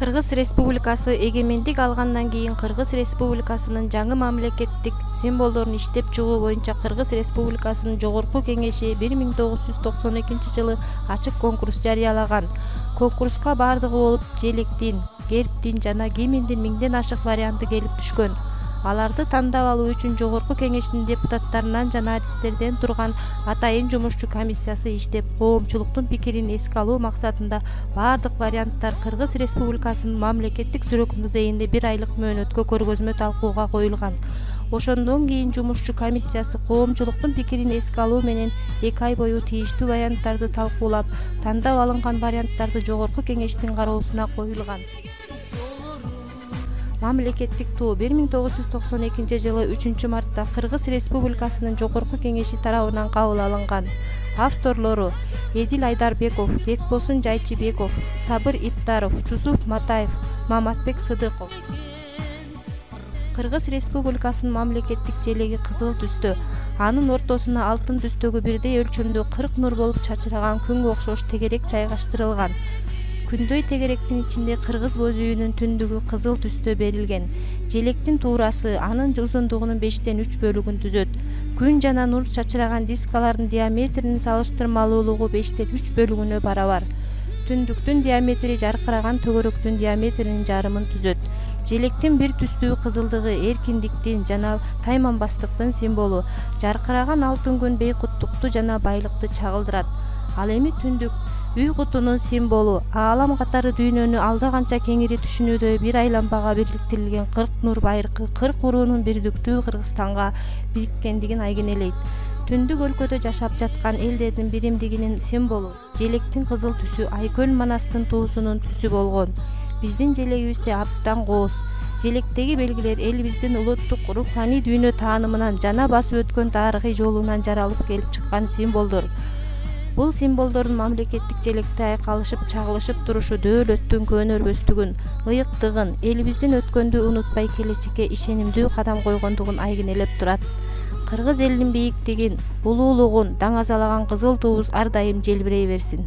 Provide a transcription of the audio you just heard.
Кыргыз Республикасы эгемендик алгандан кийин Кыргыз Республикасынын жаңы мамлекеттик символдорун иштеп чыгуу боюнча Кыргыз Республикасынын Жогорку Кеңеши 1992-жылы ачык конкурс жарыялаган. Конкурска бардыгы болуп желектин, гербтин жана гимндин 1000ден ашык варианты келип түшкөн. Аларды тандап алуу үчүн Жогорку Кеңештин депутаттарынан жана артисттерден турган атайын жумушчу комиссиясы иштеп, коомчулуктун пикирин эске алуу максатында бардык варианттар Кыргыз Республикасынын мамлекеттик сүрөт музейинде 1 айлык мөөнөткө көргөзмө талкууга коюлган. Ошондон кийин жумушчу комиссиясы коомчулуктун пикирин эске алуу менен 2 ай бою тийиштүү варианттарды талкуулап, тандап алынган варианттарды Жогорку Кеңештин кароосуна коюлган. Мамлекеттик туу 1992-жылы 3-мартта Кыргыз Республикасынын Жогорку Кеңеши тарабынан кабыл алынган. Авторлору: Эдил Айдарбеков, Бекбосун Жайчыбеков, Сабыр Иптаров, Жусуф Матаев, Маматбек Сыдыков. Кыргыз Республикасынын мамлекеттик желеги кызыл түстө, анын ортосуна алтын түстөгү бирдей өлчөмдө 40 нур болуп чачыраган күнгө окшош тегерек жайгаштырылган. Күндөй тегеректин ичинде кыргыз боз үйүнүн түндүгү кызыл түстө берилген. Желектин туурасы анын узундугунун 5тен 3 бөлүгүн түзөт. Күн жана нур чачыраган дискалардын диаметринин салыштырмалуулугу 5тен 3 бөлүгүнө барабар. Түндүктүн диаметри жаркыраган төгөрөктүн диаметринин жарымын түзөт. Желектин бир түстүү кызылдыгы эркиндиктин жана тайманбастыктын символу. Жаркыраган алтын күн бейкуттукту жана байлыкты чагылдырат. Ал эми түндүк үй кутунун символу. Аалам катары дүйнөнү алда канча кеңири түшүнүүдөй бир айланбага бириктирилген 40 нур байыркы 40 уруунун бирдиктүү Кыргызстанга бириккендигин айгинелейт. Түндүк өлкөдө жашап жаткан элдердин биримдигинин символу. Желектин кызыл түсү Айкөл Манастын туусунун түсү болгон. Биздин желегибизде абдан кооз. Желектеги белгилер элибиздин улуттук руханий дүйнө таанымынан жана басып өткөн тарыхый жолунан жаралып келип чыккан символдор. Бул символдордун мамлекеттик желекте айкалышып чагылышып турушу дөөлөттүн көнөрбөстүгүн, ыйыктыгын, элибиздин өткөндү унутпай келечекке ишенимдүү кадам койгондугун айгинелеп турат. Кыргыз элинин бийиктигин, улуулугун даңазалаган кызыл туубуз ар дайым желбирей берсин.